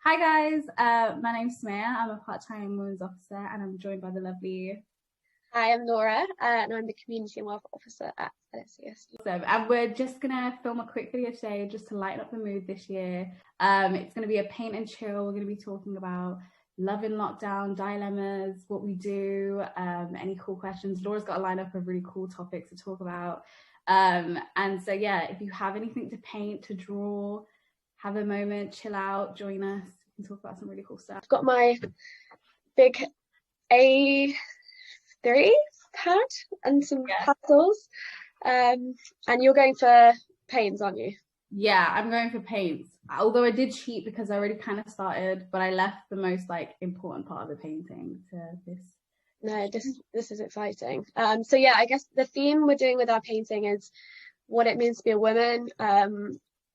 Hi guys, my name's Sumaya. I'm a part-time women's officer and I'm joined by the lovely Hi, I'm Laura, and I'm the Community and Welfare Officer at LSCS. Awesome. And we're just gonna film a quick video today just to lighten up the mood this year. It's gonna be a paint and chill. We're gonna be talking about love in lockdown, dilemmas, what we do, any cool questions. Laura's got a lineup of really cool topics to talk about. And so yeah, if you have anything to paint, to draw, have a moment, chill out, join us. We can talk about some really cool stuff. I've got my big A3 pad and some pastels. And you're going for paints, aren't you? Yeah, I'm going for paints. Although I did cheat because I already kind of started, but I left the most important part of the painting to this. No, this is exciting. So yeah, I guess the theme we're doing with our painting is what it means to be a woman,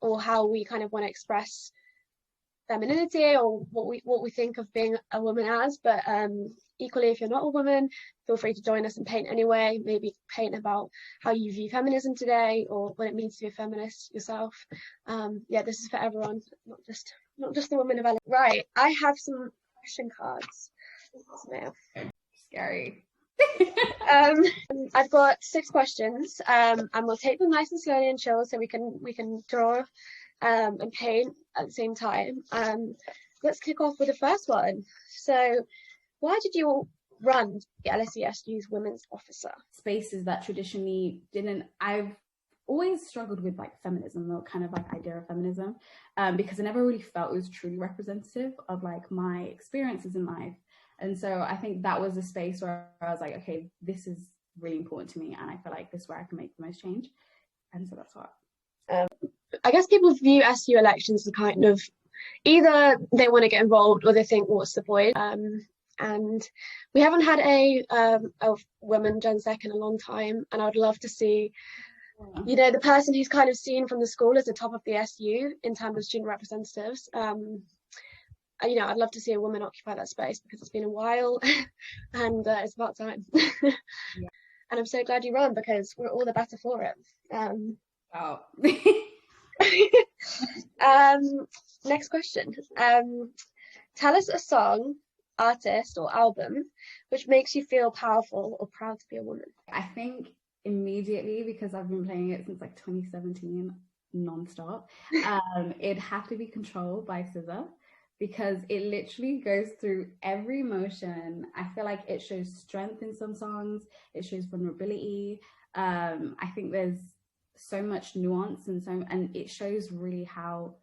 or how we kind of want to express femininity, or what we think of being a woman as. But equally, if you're not a woman, feel free to join us and paint anyway. Maybe paint about how you view feminism today, or what it means to be a feminist yourself. Yeah, this is for everyone, not just the women of LA. Right, I have some question cards. Scary. I've got 6 questions, and we'll take them nice and slowly and chill, so we can draw and paint at the same time. Let's kick off with the first one. So, why did you run the LSES Youth Women's Officer? Spaces that traditionally didn't. I've always struggled with feminism, or kind of idea of feminism, because I never really felt it was truly representative of my experiences in life. And so I think that was a space where I was like, okay, this is really important to me, and I feel like this is where I can make the most change. And so that's what. I guess people view SU elections as kind of either they want to get involved or they think, what's the point? And we haven't had a women Gen Sec in a long time, and I would love to see, the person who's kind of seen from the school as the top of the SU in terms of student representatives. I'd love to see a woman occupy that space, because it's been a while and it's about time. Yeah. And I'm so glad you ran, because we're all the better for it. Next question. Tell us a song, artist, or album which makes you feel powerful or proud to be a woman. I think immediately, because I've been playing it since 2017 non-stop, it'd have to be Control by SZA, because it literally goes through every emotion. I feel like it shows strength in some songs, it shows vulnerability. I think there's so much nuance and it shows really how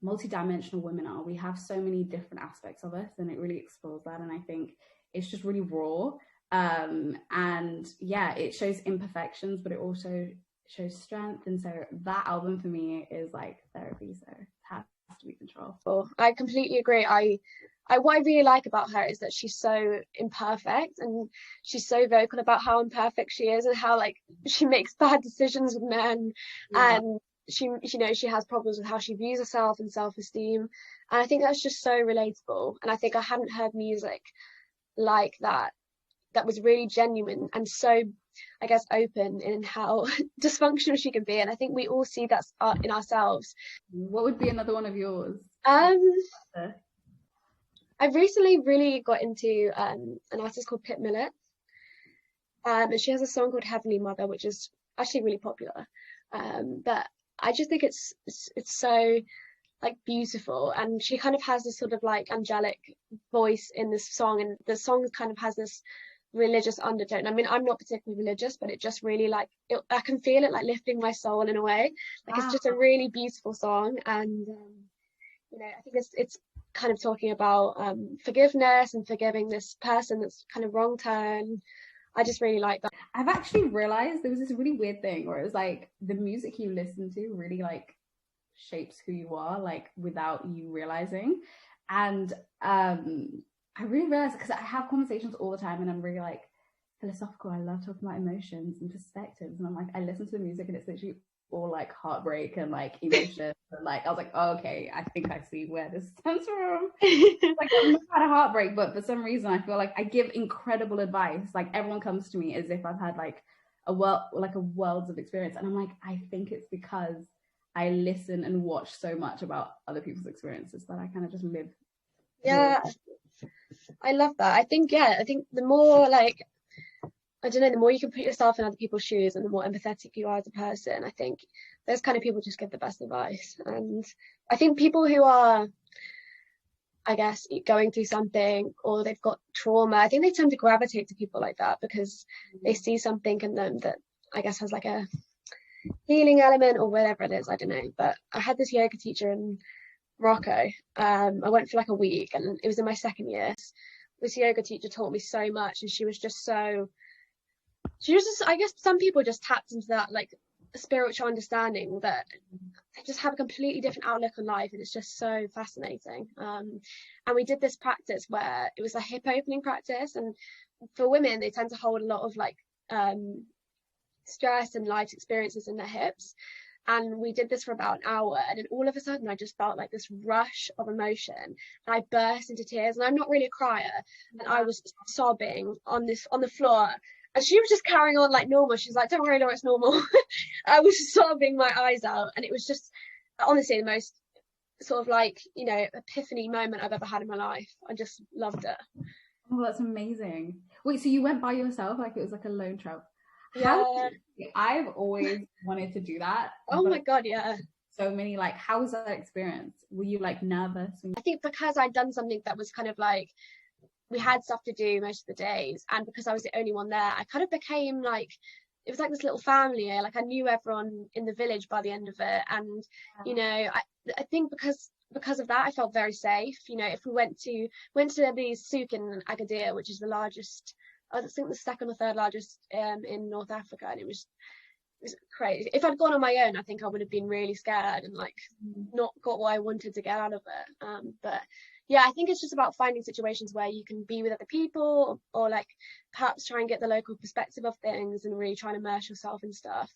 multidimensional women are. We have so many different aspects of us, and it really explores that. And I think it's just really raw. And yeah, it shows imperfections, but it also shows strength. And so that album for me is therapy. So it has to be Control. Oh, I completely agree. What I really like about her is that she's so imperfect, and she's so vocal about how imperfect she is, and how she makes bad decisions with men. Yeah. And she has problems with how she views herself and self-esteem, and I think that's just so relatable. And I think I hadn't heard music like that was really genuine and so, I guess, open in how dysfunctional she can be. And I think we all see that in ourselves. What would be another one of yours? I've recently really got into an artist called Pip Millett, and she has a song called Heavenly Mother, which is actually really popular. But I just think it's so beautiful, and she kind of has this sort of angelic voice in this song, and the song kind of has this religious undertone. I mean, I'm not particularly religious, but it just really I can feel it lifting my soul in a way. It's just a really beautiful song, and I think it's kind of talking about forgiveness and forgiving this person that's kind of wronged her. And I just really like that. I've actually realized there was this really weird thing where it was the music you listen to really shapes who you are without you realizing. And I really realized, because I have conversations all the time and I'm really philosophical. I love talking about emotions and perspectives, and I'm I listen to the music and it's literally all heartbreak and emotion. And I was oh, okay, I think I see where this stems from. I've never had a heartbreak, but for some reason I feel I give incredible advice. Everyone comes to me as if I've had a world of experience, and I'm I think it's because I listen and watch so much about other people's experiences that I kind of just live. Yeah, I love that. I think the more like, I don't know, the more you can put yourself in other people's shoes and the more empathetic you are as a person, I think those kind of people just give the best advice. And I think people who are, I guess, going through something or they've got trauma, I think they tend to gravitate to people like that because they see something in them that I guess has like a healing element or whatever it is. I don't know. But I had this yoga teacher in Morocco. I went for like a week and it was in my second year. This yoga teacher taught me so much and she was just, I guess some people just tapped into that like spiritual understanding that they just have a completely different outlook on life, and it's just so fascinating. And we did this practice where it was a hip opening practice, and for women they tend to hold a lot of like stress and life experiences in their hips, and we did this for about an hour, and then all of a sudden I just felt like this rush of emotion and I burst into tears. And I'm not really a crier, and I was sobbing on the floor. And she was just carrying on like normal. She's like, don't worry, Laura, it's normal. I was sobbing my eyes out. And it was just, honestly, the most sort of like, you know, epiphany moment I've ever had in my life. I just loved it. Oh, that's amazing. Wait, so you went by yourself? Like it was like a lone trip? Yeah. I've always wanted to do that. Oh my God, yeah. So many, like, how was that experience? Were you like nervous? I think because I'd done something that was kind of like, we had stuff to do most of the days, and because I was the only one there, I kind of became like, it was like this little family. Like I knew everyone in the village by the end of it, and you know, I think because of that I felt very safe. You know, if we went to the souk in Agadir, which is the largest, I think the second or third largest in North Africa, and it was crazy. If I'd gone on my own, I think I would have been really scared and like not got what I wanted to get out of it. But yeah, I think it's just about finding situations where you can be with other people, or like perhaps try and get the local perspective of things and really try and immerse yourself in stuff.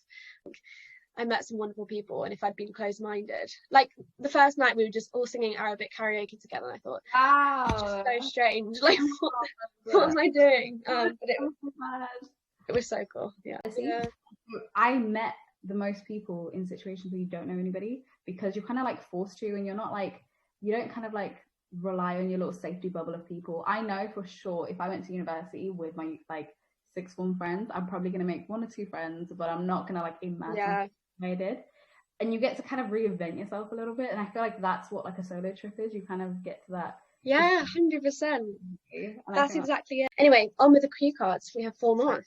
I met some wonderful people, and if I'd been closed-minded, like the first night we were just all singing Arabic karaoke together, and I thought, wow, it's just so strange. Like what am I doing? But it was so cool. Yeah. I met the most people in situations where you don't know anybody, because you're kind of like forced to, and you're not like, you don't kind of like rely on your little safety bubble of people. I know for sure if I went to university with my like sixth form friends, I'm probably going to make one or two friends, but I'm not going to like immerse myself like I did. And you get to kind of reinvent yourself a little bit, and I feel like that's what like a solo trip is. You kind of get to that. Yeah, 100%. That's exactly it. Anyway, on with the cue cards. We have 4 more.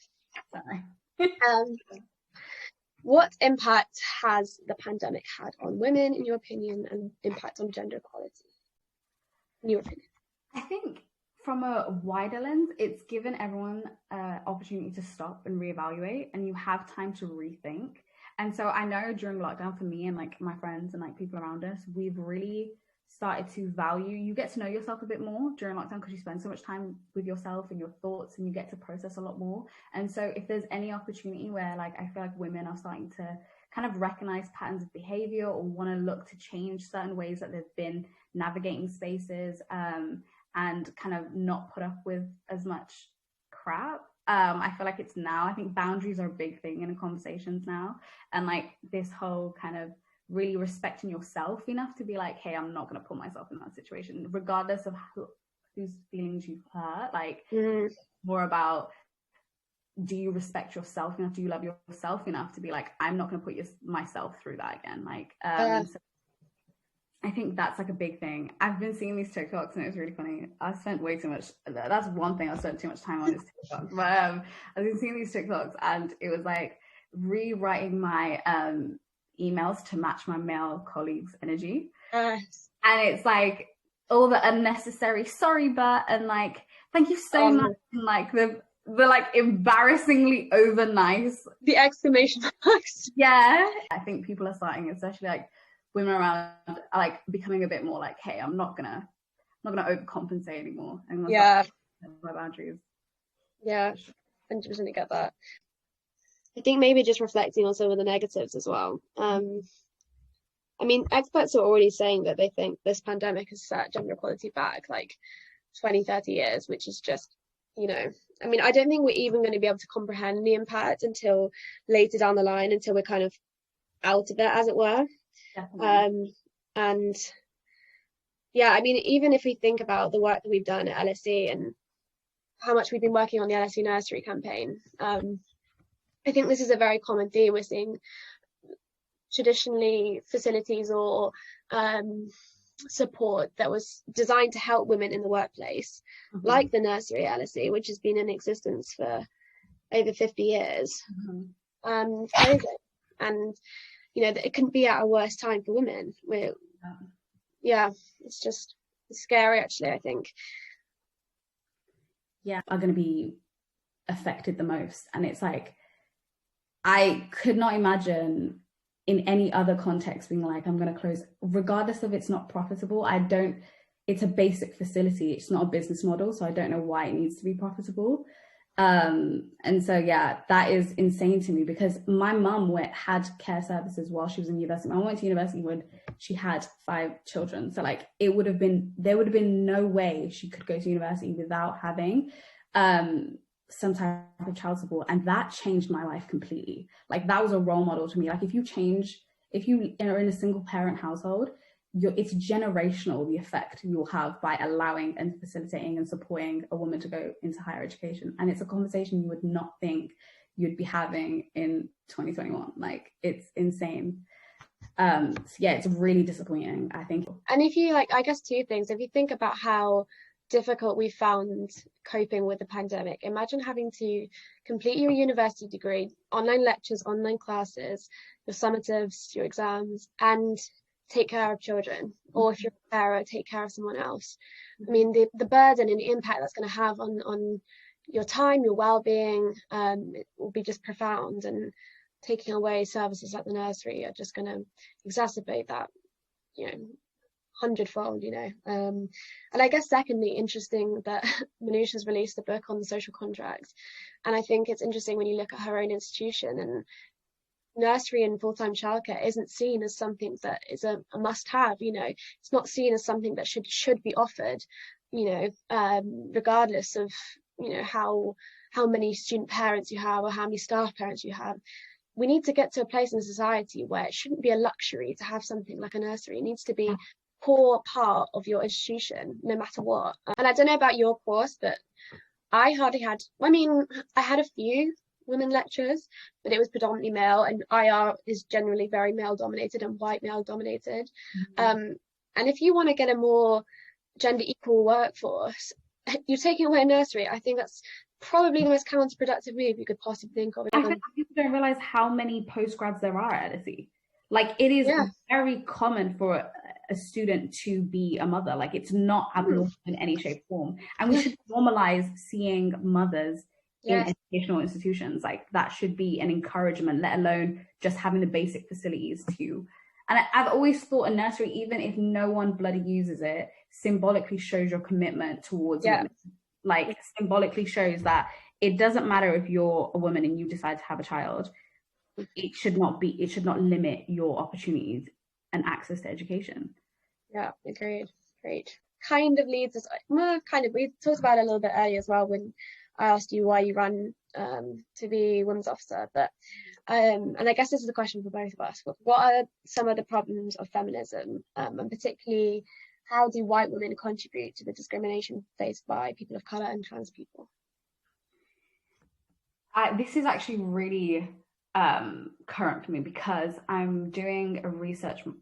What impact has the pandemic had on women, in your opinion, and impact on gender equality, in your opinion? I think from a wider lens, it's given everyone an opportunity to stop and reevaluate, and you have time to rethink. And so I know during lockdown, for me and like my friends and like people around us, we've really started to value, you get to know yourself a bit more during lockdown because you spend so much time with yourself and your thoughts, and you get to process a lot more. And so if there's any opportunity where like I feel like women are starting to kind of recognize patterns of behavior or want to look to change certain ways that they've been navigating spaces, and kind of not put up with as much crap, I feel like it's now, I think boundaries are a big thing in conversations now, and like this whole kind of really respecting yourself enough to be like, hey, I'm not going to put myself in that situation, regardless of whose feelings you've hurt. Like more about, do you respect yourself enough? Do you love yourself enough to be like, I'm not going to put myself through that again? Like, so I think that's like a big thing. I've been seeing these TikToks, and it was really funny. I spent way too much. That's one thing I spent too much time on is TikToks. But I've been seeing these TikToks, and it was like rewriting my emails to match my male colleagues' energy. And it's like all the unnecessary sorry but, and like thank you so much, and like the like embarrassingly over nice, the exclamation marks. Yeah, I think people are starting, especially like women around, are like becoming a bit more like, hey, I'm not gonna overcompensate anymore. And my boundaries. Yeah, 100% get that. I think maybe just reflecting on some of the negatives as well. I mean, experts are already saying that they think this pandemic has set gender equality back like 20, 30 years, which is just, you know, I mean, I don't think we're even going to be able to comprehend the impact until later down the line, until we're kind of out of it, as it were. And yeah, I mean, even if we think about the work that we've done at LSE and how much we've been working on the LSE nursery campaign, I think this is a very common theme. We're seeing traditionally facilities or support that was designed to help women in the workplace, like the nursery at LSE, which has been in existence for over 50 years, closing. And, you know, it couldn't be at a worse time for women. Yeah, it's just scary, actually, I think. Yeah, are going to be affected the most. And it's like, I could not imagine in any other context being like, I'm going to close, regardless of it's not profitable. It's a basic facility. It's not a business model. So I don't know why it needs to be profitable. And so, yeah, that is insane to me, because my mum had care services while she was in university. My mum went to university when she had 5 children. So like there would have been no way she could go to university without having some type of child support. And that changed my life completely. Like that was a role model to me. Like if you are in a single parent household, it's generational, the effect you'll have by allowing and facilitating and supporting a woman to go into higher education. And it's a conversation you would not think you'd be having in 2021. Like it's insane. So yeah, it's really disappointing, I think. And if you I guess 2 things, if you think about how difficult we found coping with the pandemic, imagine having to complete your university degree, online lectures, online classes, your summatives, your exams, and take care of children, or if you're a parent, take care of someone else. I mean, the burden and the impact that's going to have on your time, your well-being, it will be just profound. And taking away services like the nursery are just going to exacerbate that, 100-fold, And I guess secondly, interesting that Manusha's released a book on the social contract. And I think it's interesting when you look at her own institution, and nursery and full-time childcare isn't seen as something that is a must-have. It's not seen as something that should be offered, regardless of how many student parents you have or how many staff parents you have. We need to get to a place in society where it shouldn't be a luxury to have something like a nursery. It needs to be a core part of your institution, no matter what. And I don't know about your course, but I had a few women lecturers, but it was predominantly male, and IR is generally very male dominated and white male dominated. And if you want to get a more gender equal workforce, you're taking away a nursery. I think that's probably the most counterproductive move you could possibly think of. I think people don't realize how many postgrads there are at LSE. Like it is very common for a student to be a mother. Like it's not abnormal in any shape or form, and we should normalize seeing mothers in educational institutions. Like that should be an encouragement, let alone just having the basic facilities to. And I've always thought a nursery, even if no one bloody uses it, symbolically shows your commitment towards women. Like symbolically shows that it doesn't matter if you're a woman and you decide to have a child. It should not limit your opportunities and access to education. Yeah, agreed. Great. Kind of leads us, we talked about it a little bit earlier as well when I asked you why you ran to be women's officer, but and I guess this is a question for both of us. What are some of the problems of feminism, and particularly how do white women contribute to the discrimination faced by people of color and trans people? This is actually really current for me because I'm doing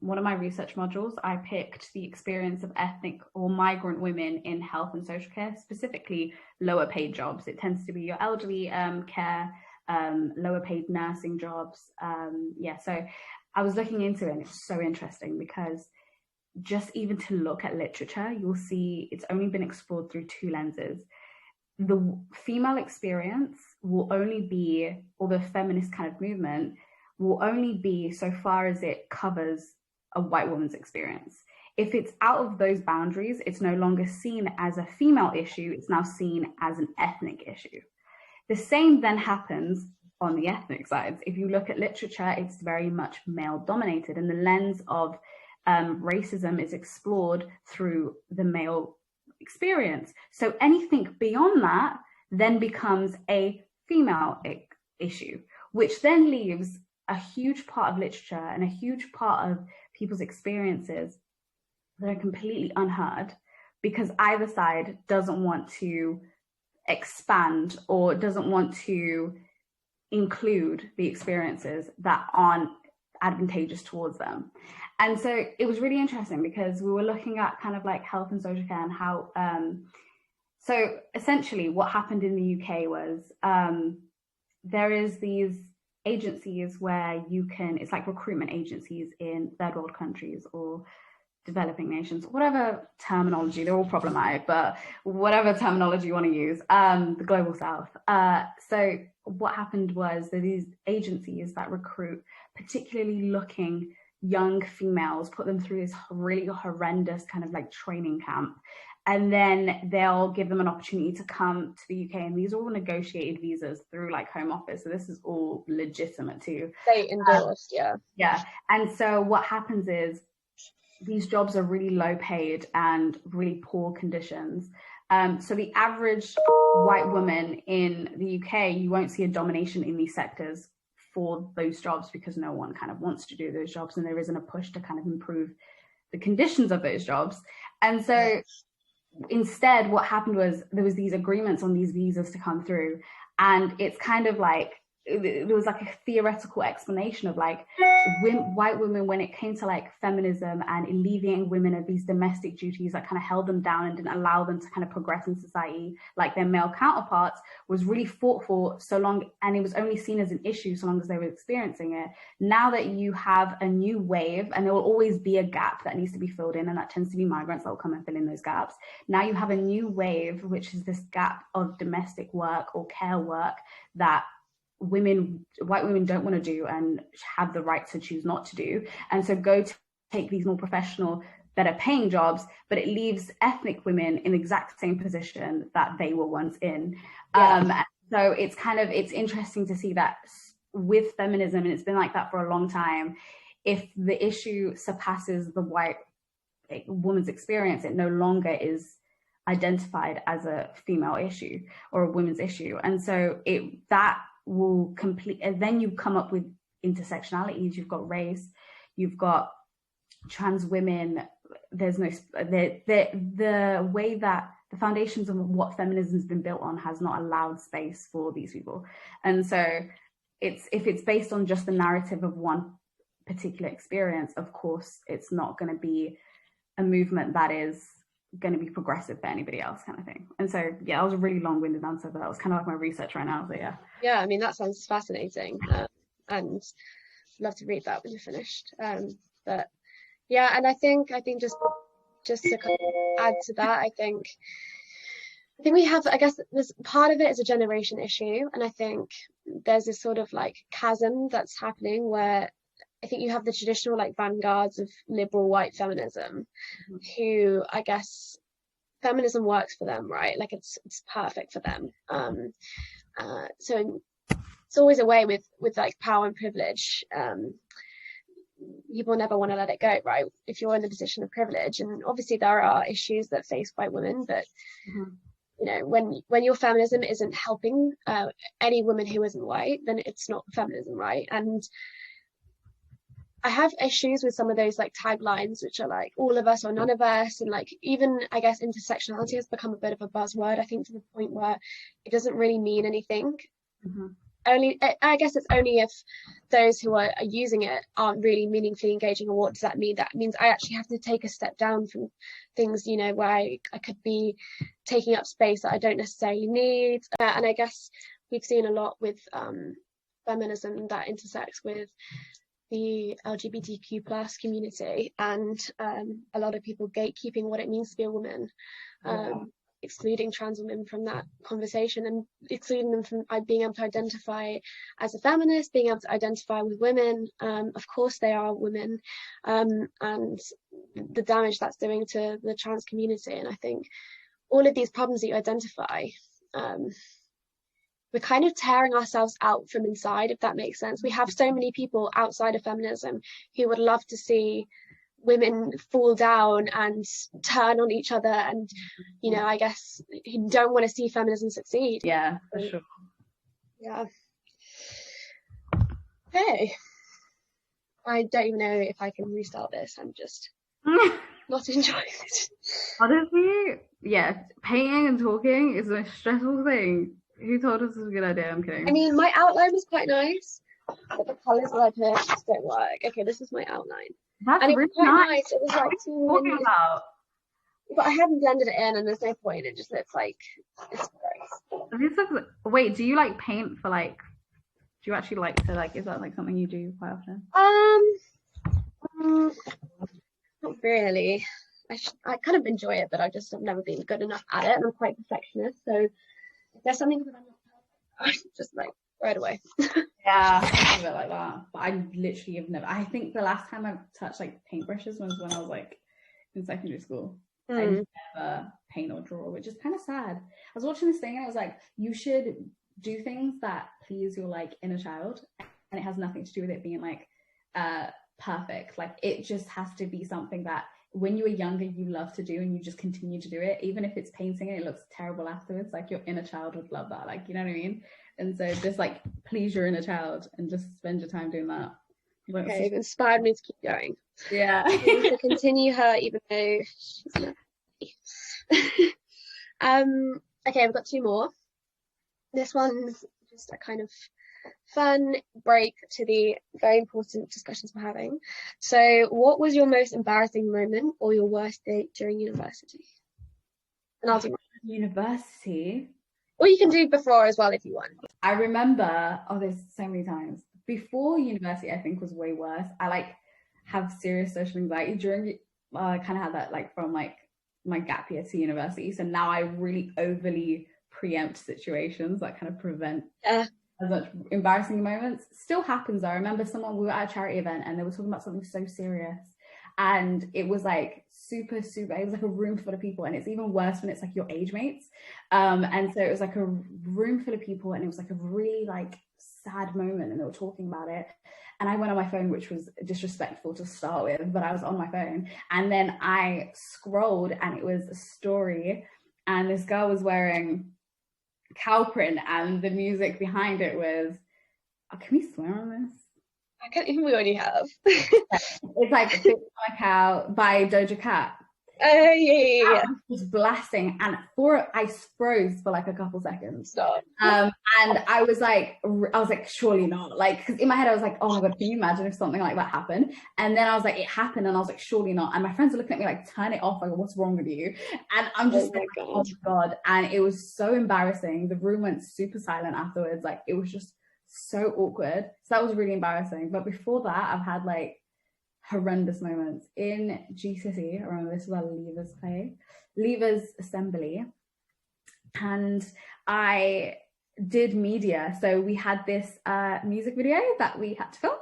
one of my research modules. I picked the experience of ethnic or migrant women in health and social care, specifically lower paid jobs. It tends to be your elderly care, lower paid nursing jobs. So I was looking into it, and it's so interesting because just even to look at literature, you'll see it's only been explored through 2 lenses. The female experience will only be, or the feminist kind of movement will only be so far as it covers a white woman's experience. If it's out of those boundaries, it's no longer seen as a female issue, it's now seen as an ethnic issue. The same then happens on the ethnic sides. If you look at literature, it's very much male dominated, and the lens of racism is explored through the male experience. So anything beyond that then becomes a female issue, which then leaves a huge part of literature and a huge part of people's experiences that are completely unheard because either side doesn't want to expand or doesn't want to include the experiences that aren't advantageous towards them. And so it was really interesting because we were looking at kind of like health and social care and how so essentially what happened in the UK was there is these agencies where you can, it's like recruitment agencies in third world countries or developing nations, whatever terminology, they're all problematic, but whatever terminology you want to use, the global south. So what happened was that these agencies that recruit particularly looking young females, put them through this really horrendous kind of like training camp, and then they'll give them an opportunity to come to the UK, and these are all negotiated visas through like Home Office, so this is all legitimate too. State endorsed, yeah. And so what happens is these jobs are really low paid and really poor conditions. So the average white woman in the UK, you won't see a domination in these sectors for those jobs because no one kind of wants to do those jobs, and there isn't a push to kind of improve the conditions of those jobs. And so instead what happened was there was these agreements on these visas to come through, and it's kind of like there was like a theoretical explanation of like white women, when it came to like feminism and alleviating women of these domestic duties that kind of held them down and didn't allow them to kind of progress in society like their male counterparts, was really fought for so long, and it was only seen as an issue so long as they were experiencing it. Now that you have a new wave, and there will always be a gap that needs to be filled in, and that tends to be migrants that will come and fill in those gaps. Now you have a new wave, which is this gap of domestic work or care work that white women don't want to do and have the right to choose not to do, and so go to take these more professional, better paying jobs, but it leaves ethnic women in the exact same position that they were once in. So it's interesting to see that with feminism, and it's been like that for a long time, if the issue surpasses the white woman's experience, it no longer is identified as a female issue or a women's issue. And so that will complete, and then you come up with intersectionalities. You've got race, you've got trans women. There's no the way that the foundations of what feminism has been built on has not allowed space for these people. And so if it's based on just the narrative of one particular experience, of course it's not going to be a movement that is going to be progressive for anybody else, kind of thing. And so that was a really long-winded answer, but that was kind of like my research right now. So I mean, that sounds fascinating, and love to read that when you're finished. But yeah, and I think just to kind of add to that, I think we have, I guess this part of it is a generation issue, and I think there's this sort of like chasm that's happening where I think you have the traditional like vanguards of liberal white feminism, who, I guess, feminism works for them, right? Like it's perfect for them. So it's always a way with like power and privilege. People never want to let it go, right? If you're in the position of privilege, and obviously there are issues that face white women, but you know, when your feminism isn't helping any woman who isn't white, then it's not feminism, right? And I have issues with some of those like taglines, which are like all of us or none of us, and like even I guess intersectionality has become a bit of a buzzword, I think, to the point where it doesn't really mean anything. Only, I guess it's only if those who are using it aren't really meaningfully engaging. Or what does that mean? That means I actually have to take a step down from things, you know, where I could be taking up space that I don't necessarily need. And I guess we've seen a lot with feminism that intersects with the LGBTQ plus community, and a lot of people gatekeeping what it means to be a woman, excluding trans women from that conversation, and excluding them from being able to identify as a feminist, being able to identify with women. Of course they are women, and the damage that's doing to the trans community. And I think all of these problems that you identify, we're kind of tearing ourselves out from inside, if that makes sense. We have so many people outside of feminism who would love to see women fall down and turn on each other, and you know, I guess who don't want to see feminism succeed. Yeah, for sure. Yeah. Okay. I don't even know if I can restart this. I'm just not enjoying it. Honestly, yeah, painting and talking is a stressful thing. Who told us this was a good idea? I'm I kidding. mean, my outline was quite nice, but the colours that I picked just don't work. Okay, this is my outline. That's And it was really quite nice. nice. It was What like are you too talking many, about? but I hadn't blended it in, and there's no point. It just looks like it's gross. This looks. Wait, do you like paint for like? Do you actually like to like? Is that like something you do quite often? Mm, not really. I kind of enjoy it, but I've never been good enough at it, and I'm quite perfectionist. So if there's something that I'm not perfect, I just like right away. Yeah, a bit like that. But I literally have never. I think the last time I touched like paintbrushes was when I was like in secondary school. I never paint or draw, which is kind of sad. I was watching this thing and I was like, you should do things that please your like inner child, and it has nothing to do with it being like perfect. Like it just has to be something that when you were younger you love to do and you just continue to do it, even if it's painting and it looks terrible afterwards. Like your inner child would love that. Like, you know what I mean? And so just like please your inner child and just spend your time doing that. Okay, you've inspired me to keep going. Yeah. To continue her, even though she's not. Okay, I've got two more. This one's just a kind of fun break to the very important discussions we're having. So, what was your most embarrassing moment or your worst date during university? And I'll do mine. University. Or you can do before as well if you want. I remember, there's so many times. Before university, I think was way worse. I like have serious social anxiety during, I kind of had that like from like my gap year to university. So now I really overly preempt situations that kind of prevent as much embarrassing moments. Still happens. I remember we were at a charity event and they were talking about something so serious. And it was like super, it was like a room full of people, and it's even worse when it's like your age mates. And so it was like a room full of people, and it was like a really like sad moment, and they were talking about it. And I went on my phone, which was disrespectful to start with, but I was on my phone. And then I scrolled and it was a story, and this girl was wearing cow print, and the music behind it was, can we swear on this? I can't even, we already have. It's like Bitch on a Cow by Doja Cat. Yeah. Just blasting, and I froze for like a couple seconds. Stop. And I was like, surely not. Like, because in my head I was like, oh my god, can you imagine if something like that happened? And then I was like, it happened, and I was like, surely not. And my friends were looking at me like, turn it off. Like, what's wrong with you? And I'm just like, oh my god. And it was so embarrassing. The room went super silent afterwards. Like, it was just so awkward. So that was really embarrassing. But before that, I've had like horrendous moments in GCSE. I remember this was our Leavers assembly, and I did media. So we had this music video that we had to film,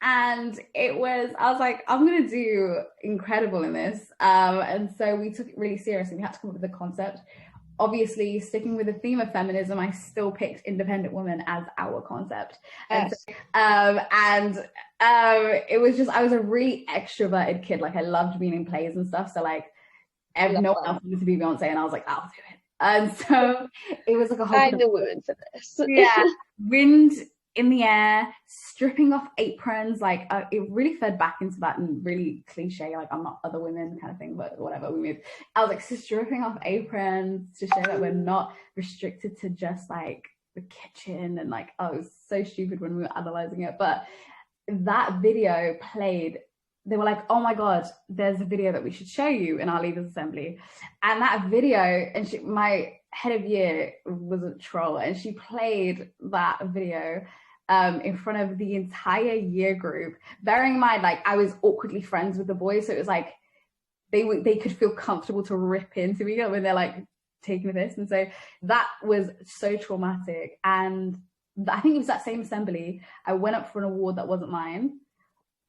and I was like, I'm gonna do incredible in this, and so we took it really seriously. We had to come up with a concept. Obviously, sticking with the theme of feminism, I still picked independent women as our concept. Yes. It was just, I was a really extroverted kid. Like, I loved being in plays and stuff. So like, no one else wanted to be Beyonce, and I was like, I'll do it. And so it was like a whole. I'm the woman for this. Yeah, wind in the air, stripping off aprons. Like, it really fed back into that and really cliche, like, I'm not other women kind of thing, but whatever, we moved. I was like stripping off aprons to show that we're not restricted to just like the kitchen, and like, oh, it was so stupid when we were analyzing it. But that video played. They were like, oh my god, there's a video that we should show you in our leaders assembly. And that video, and my head of year was a troll, and she played that video in front of the entire year group. Bearing in mind, like, I was awkwardly friends with the boys, so it was like they could feel comfortable to rip into me when they're like taking this. And so that was so traumatic. And I think it was that same assembly I went up for an award that wasn't mine.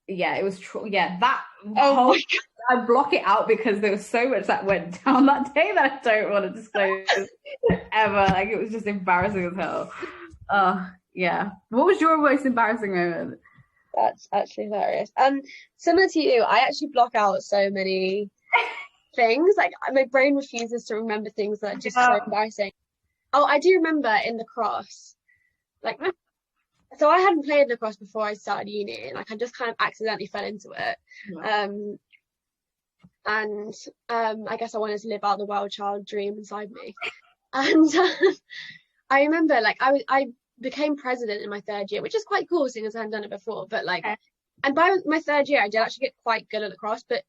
Yeah, it was that whole, I block it out because there was so much that went down that day that I don't want to disclose ever. Like, it was just embarrassing as hell. Yeah. What was your most embarrassing moment? That's actually hilarious. Similar to you, I actually block out so many things. Like, my brain refuses to remember things that are just so embarrassing. Oh, I do remember in the cross, like, So I hadn't played lacrosse before I started uni, and like I just kind of accidentally fell into it. Yeah. Um, and I guess I wanted to live out the wild child dream inside me. And I remember like I became president in my third year, which is quite cool seeing as I hadn't done it before. But like, Okay. and by my third year, I did actually get quite good at lacrosse, but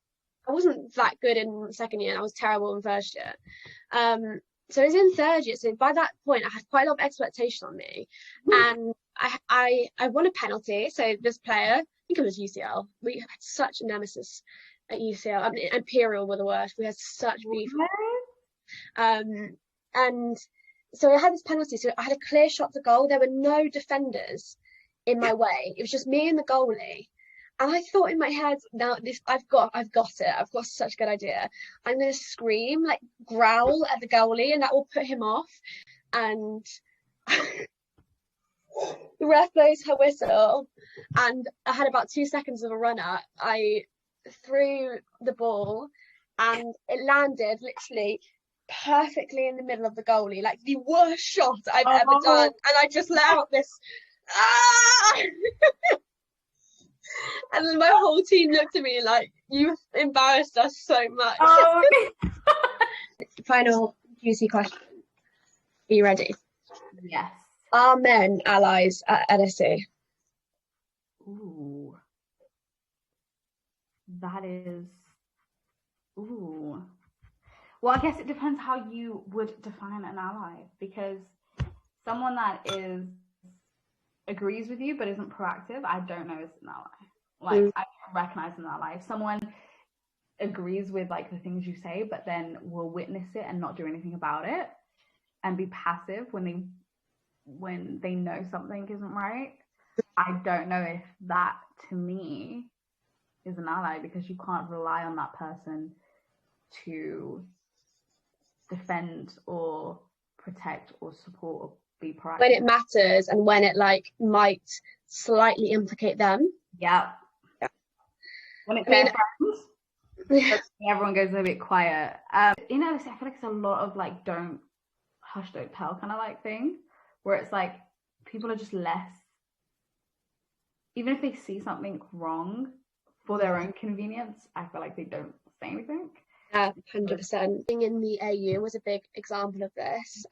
I wasn't that good in second year, and I was terrible in first year. So it was in third year. So by that point, I had quite a lot of expectation on me, and I won a penalty. So this player, I think it was UCL. We had such a nemesis at UCL. I mean, Imperial were the worst. We had such beef. Um, and so I had this penalty. So I had a clear shot to goal. There were no defenders in my way. It was just me and the goalie. And I thought in my head, now this I've got it. I've got such a good idea. I'm gonna scream, like growl at the goalie, and that will put him off. And the ref blows her whistle, and I had about 2 seconds of a runner. I threw the ball, and it landed literally perfectly in the middle of the goalie, like the worst shot I've ever done. And I just let out this, ah! And then my whole team looked at me like, "You've embarrassed us so much." Oh. Final juicy question. Are you ready? Yes. Are men allies at LSE? Ooh. That is. Ooh. Well, I guess it depends how you would define an ally, because someone that agrees with you but isn't proactive, I don't know is an ally. Like, I don't recognize an ally. If someone agrees with like the things you say, but then will witness it and not do anything about it, and be passive when they know something isn't right, I don't know if that to me is an ally, because you can't rely on that person to defend or protect or support or be proactive when it matters, and when it like might slightly implicate them. Yeah. When it's their friends, everyone goes a bit quiet. I feel like it's a lot of like don't tell kind of like thing, where it's like people are just less, even if they see something wrong for their own convenience, I feel like they don't say anything. 100%. Being in the AU was a big example of this.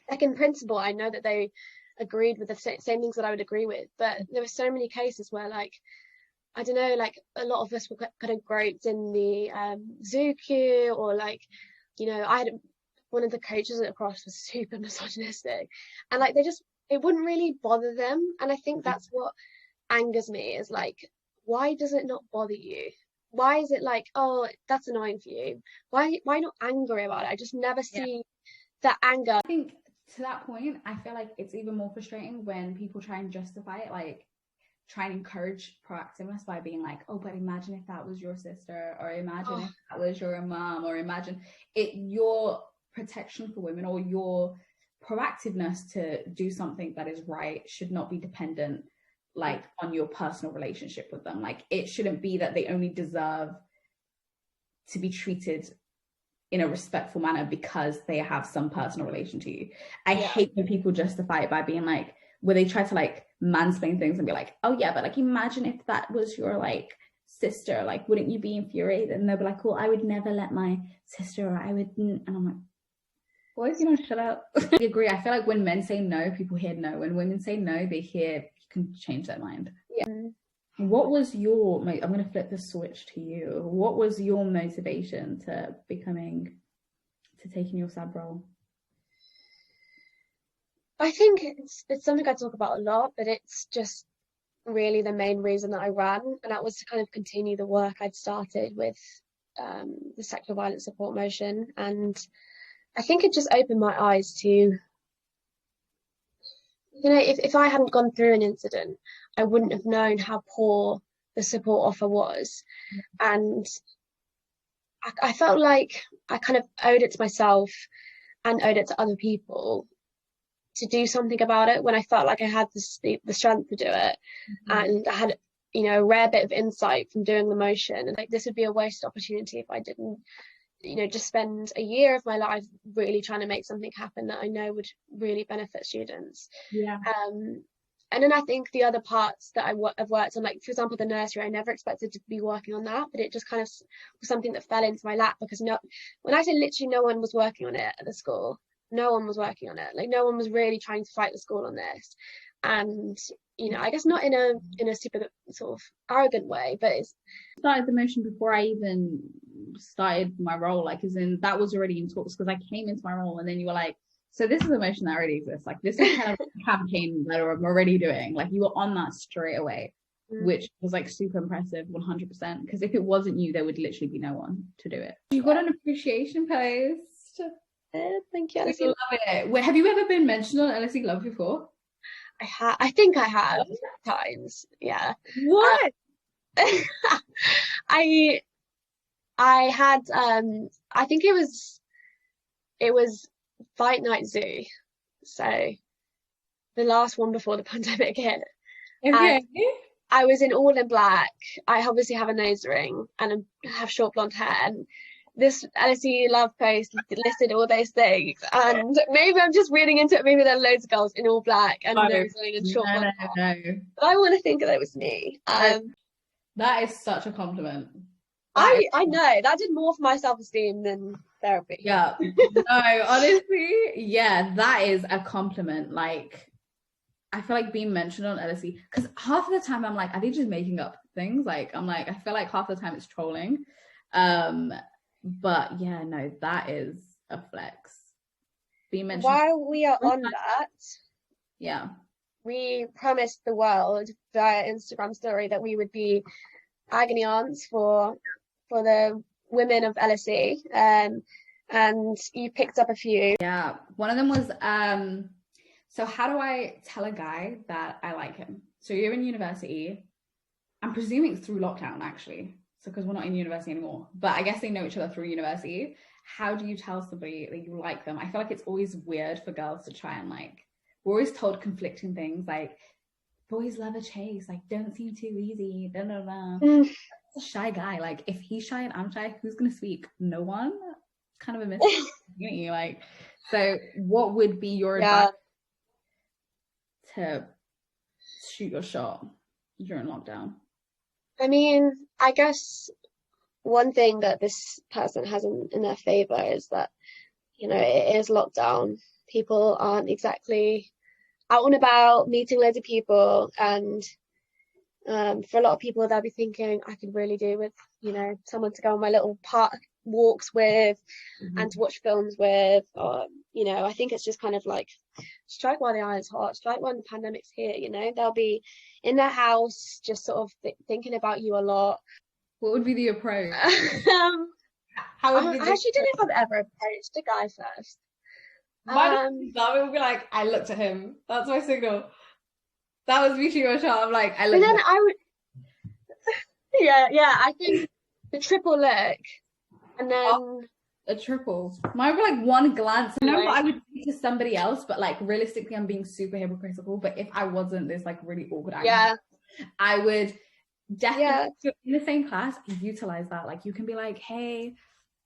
Like in principle, I know that they agreed with the same things that I would agree with, but there were so many cases where like, I don't know, like a lot of us were kind of groped in the zoo queue, or like, you know, I had one of the coaches at Cross was super misogynistic, and like it wouldn't really bother them. And I think that's what angers me, is like, why does it not bother you? Why is it like, oh, that's annoying for you? Why not angry about it? I just never see that anger. I think to that point, I feel like it's even more frustrating when people try and justify it, like try and encourage proactiveness by being like, oh, but imagine if that was your sister, or imagine if that was your mom, or imagine it, your protection for women or your proactiveness to do something that is right should not be dependent like on your personal relationship with them. Like, it shouldn't be that they only deserve to be treated in a respectful manner because they have some personal relation to you. I hate when people justify it by being like, where they try to like mansplain things and be like, oh yeah, but like imagine if that was your like sister, like wouldn't you be infuriated? And they'll be like, well, I would never let my sister, or I wouldn't. And I'm like, boys, you know, shut up. I agree. I feel like when men say no, people hear no. When women say no, they hear you can change their mind. What was your, I'm going to flip the switch to you. What was your motivation to taking your sub role? I think it's something I talk about a lot, but it's just really the main reason that I ran, and that was to kind of continue the work I'd started with the sexual violence support motion. And I think it just opened my eyes to, you know, if I hadn't gone through an incident, I wouldn't have known how poor the support offer was. And I felt like I kind of owed it to myself and owed it to other people to do something about it, when I felt like I had the strength to do it. And I had, you know, a rare bit of insight from doing the motion, and like this would be a wasted opportunity if I didn't, you know, just spend a year of my life really trying to make something happen that I know would really benefit students. and then I think the other parts that I've worked on, like for example the nursery, I never expected to be working on that, but it just kind of was something that fell into my lap, because when I say literally no one was working on it at the school, no one was working on it. Like no one was really trying to fight the school on this. And I guess not in a super sort of arrogant way, but it's started the motion before I even started my role, like as in that was already in talks, because I came into my role and then you were like, so this is a motion that already exists, like this is kind of a campaign that I'm already doing, like you were on that straight away, which was like super impressive, 100%, because if it wasn't you, there would literally be no one to do it. You got an appreciation post. Thank you, LSE. Love it. Wait, have you ever been mentioned on LSE Love before? I think I have times, yeah. What? I had I think it was Fight Night Zoo, so the last one before the pandemic hit. Okay. I was in all in black. I obviously have a nose ring and have short blonde hair, and this LSE Love post listed all those things, and maybe I'm just reading into it. Maybe there are loads of girls in all black and nose ring and short blonde hair. No. But I want to think that it was me. That is such a compliment. I know that did more for my self-esteem than therapy. Yeah. No, honestly, yeah, that is a compliment. Like, I feel like being mentioned on LSE, because half of the time I'm like, are they just making up things? Like, I'm like, I feel like half the time it's trolling. But yeah, no, that is a flex. Being mentioned. While we are on that, yeah, we promised the world via Instagram story that we would be agony aunts for the women of LSE, and you picked up a few. Yeah, one of them was so how do I tell a guy that I like him? So you're in university. I'm presuming it's through lockdown, actually. So because we're not in university anymore, but I guess they know each other through university. How do you tell somebody that you like them? I feel like it's always weird for girls to try and like, we're always told conflicting things, like boys love a chase, like don't seem too easy, da da da. A shy guy, like if he's shy and I'm shy, who's gonna speak? No one. It's kind of a mystery. Like, so what would be your advice to shoot your shot during lockdown? I mean, I guess one thing that this person has in their favor is that, it is lockdown. People aren't exactly out and about meeting loads of people, and for a lot of people they'll be thinking, I could really do with, someone to go on my little park walks with, and to watch films with, or I think it's just kind of like strike while the iron's hot, strike when the pandemic's here. They'll be in their house just sort of thinking about you a lot. What would be the approach? How would I actually don't know if I've ever approached a guy first. That would be like, I looked at him, that's my signal. That was me shooting a shot. I'm like, I looked. But then I would yeah, I think the triple look, and then a triple. Mine would be like one glance. I know what I would say to somebody else, but like realistically, I'm being super hypocritical. But if I wasn't this like really awkward actor, I would definitely in the same class utilize that. Like you can be like, hey,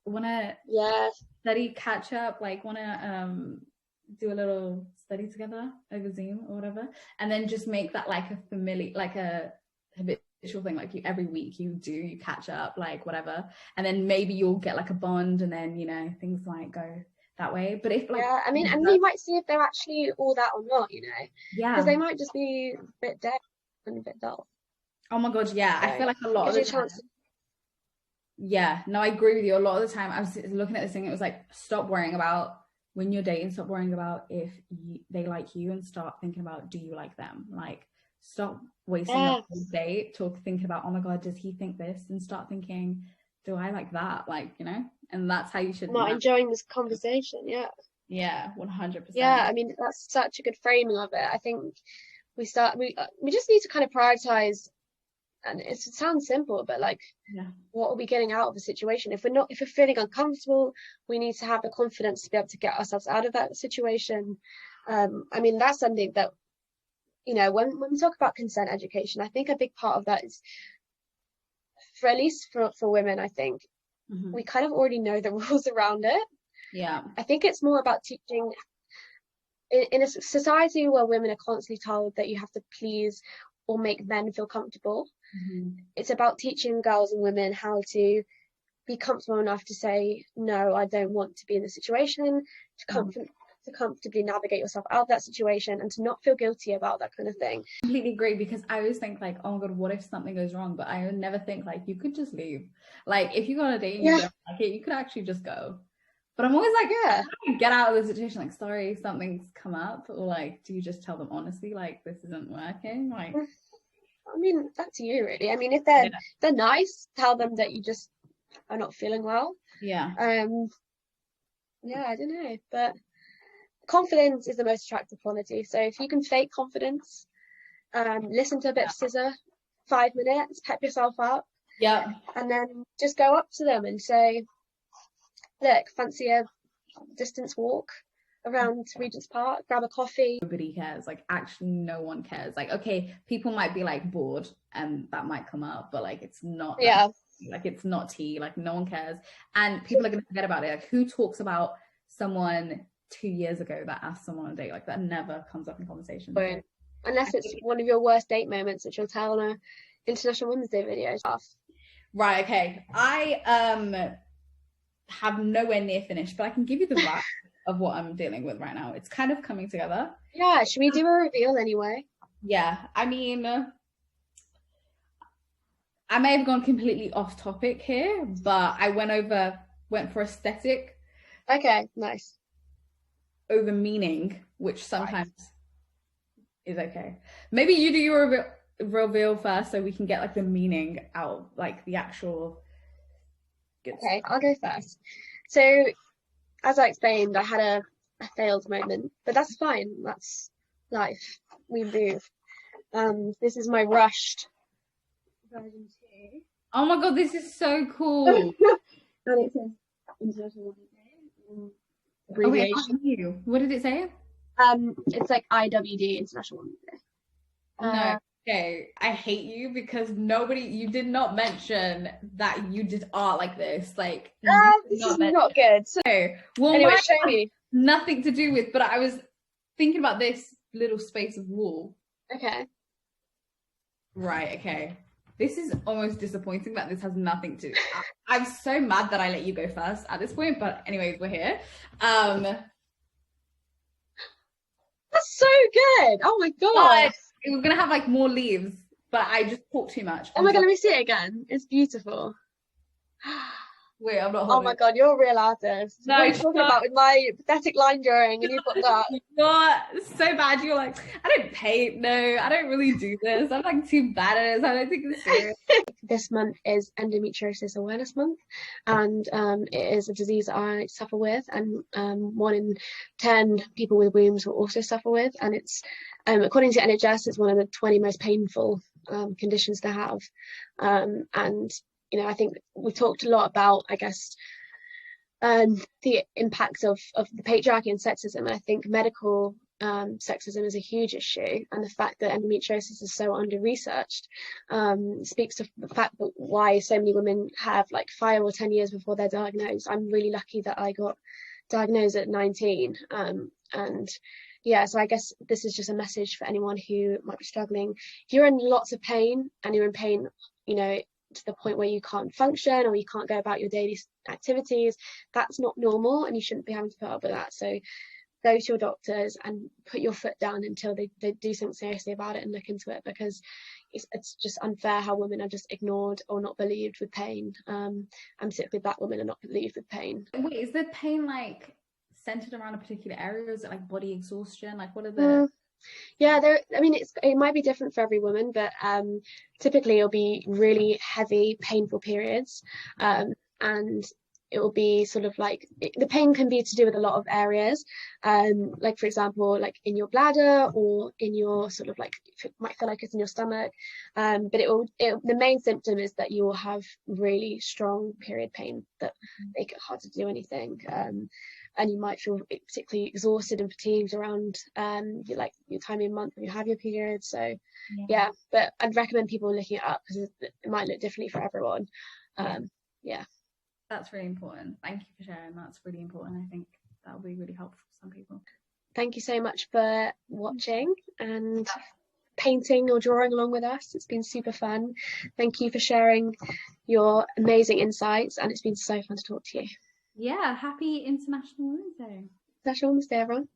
wanna study catch up? Like wanna do a little study together over Zoom or whatever, and then just make that like a familiar, like a habitual thing, like every week you catch up, like whatever, and then maybe you'll get like a bond, and then things might go that way. But if like I mean, and you might see if they're actually all that or not, because they might just be a bit dead and a bit dull. Oh my god, yeah. So I feel like a lot of the time. Yeah, no, I agree with you. A lot of the time I was looking at this thing, it was like, stop worrying about when you're dating, stop worrying about if they like you, and start thinking about, do you like them? Like, stop wasting a whole day thinking about, oh my god, does he think this? And start thinking, do I like that? Like, and that's how you should. Not enjoying this conversation, Yeah, 100%. Yeah, I mean, that's such a good framing of it. I think we just need to kind of prioritize, and it sounds simple, but like, what are we getting out of the situation? If we're feeling uncomfortable, we need to have the confidence to be able to get ourselves out of that situation. I mean, that's something that, when we talk about consent education, I think a big part of that is, for at least for women, I think we kind of already know the rules around it. Yeah. I think it's more about teaching. in a society where women are constantly told that you have to please or make men feel comfortable, it's about teaching girls and women how to be comfortable enough to say, no, I don't want to be in this situation, to comfortably navigate yourself out of that situation, and to not feel guilty about that kind of thing. I completely agree, because I always think like, oh my god, what if something goes wrong? But I would never think like you could just leave. Like if you go on a date and you don't like it, you could actually just go. But I'm always like, how do you get out of the situation? Like, sorry, something's come up, or like, do you just tell them honestly, like, this isn't working? Like, I mean, that's you really. I mean, if they're nice, tell them that you just are not feeling well. Yeah. I don't know, but confidence is the most attractive quality. So if you can fake confidence, listen to a bit of scissor, 5 minutes, pep yourself up, and then just go up to them and say, look, fancy a distance walk around Regent's Park, grab a coffee. Nobody cares. Like, actually, no one cares. Like, okay, people might be like bored and that might come up, but like, it's not. Like, it's not tea. Like, no one cares, and people are gonna forget about it. Like, who talks about someone 2 years ago that asked someone on a date? Like, that never comes up in conversation. Unless it's one of your worst date moments, which you'll tell on a International Women's Day video. Right. Okay. I have nowhere near finished, but I can give you the wrap of what I'm dealing with right now. It's kind of coming together. Yeah, should we do a reveal anyway? Yeah, I mean, I may have gone completely off topic here, but I went for aesthetic. Okay, nice. Over meaning, which sometimes is okay. Maybe you do your reveal first so we can get like the meaning out, like the actual good stuff. I'll go first. So as I explained, I had a failed moment, but that's fine. That's life. We move. This is my rushed version 2. Oh my god, this is so cool. And it says International Women's Day. Abbreviation. What did it say? It's like IWD, International Women's Day. No. Okay, I hate you because you did not mention that you did art like this. Like, this is not good. So, well, anyway, show me. Nothing to do with, but I was thinking about this little space of wall. Okay. Right, okay. This is almost disappointing that this has nothing to do. I'm so mad that I let you go first at this point, but anyways, we're here. That's so good. Oh my god. We're gonna have like more leaves, but I just talk too much. Oh my god, let me see it again. It's beautiful. Wait, I'm not holding. Oh my god, you're a real artist. No, what are you talking about with my pathetic line drawing, and you've got that? You're so bad. You're like, I don't paint. No, I don't really do this. I'm like too bad at it. I don't think it's serious. This month is Endometriosis Awareness Month, and it is a disease that I suffer with, and 1 in 10 people with wombs will also suffer with, and it's according to NHS, it's one of the 20 most painful conditions to have, and you know, I think we talked a lot about, I guess, the impacts of the patriarchy and sexism. And I think medical sexism is a huge issue, and the fact that endometriosis is so under-researched speaks to the fact that why so many women have like 5 or 10 years before they're diagnosed. I'm really lucky that I got diagnosed at 19, and yeah, so I guess this is just a message for anyone who might be struggling. If you're in lots of pain, and you're in pain, you know, to the point where you can't function or you can't go about your daily activities, that's not normal, and you shouldn't be having to put up with that. So go to your doctors and put your foot down until they do something seriously about it and look into it, because it's just unfair how women are just ignored or not believed with pain, and particularly Black women are not believed with pain. Wait, is the pain like centered around a particular area, or is it like body exhaustion? Like, what are the Yeah, I mean, it might be different for every woman, but typically it'll be really heavy, painful periods, and it will be sort of like the pain can be to do with a lot of areas, like for example, like in your bladder or in your sort of like, it might feel like it's in your stomach, but the main symptom is that you will have really strong period pain that make it hard to do anything. And you might feel particularly exhausted and fatigued around your time of month when you have your period. So yeah, but I'd recommend people looking it up because it might look differently for everyone. Yeah. That's really important. Thank you for sharing. That's really important. I think that'll be really helpful for some people. thank you so much for watching and painting or drawing along with us. It's been super fun. Thank you for sharing your amazing insights, and it's been so fun to talk to you. Yeah, happy International Women's Day. International Women's Day, everyone.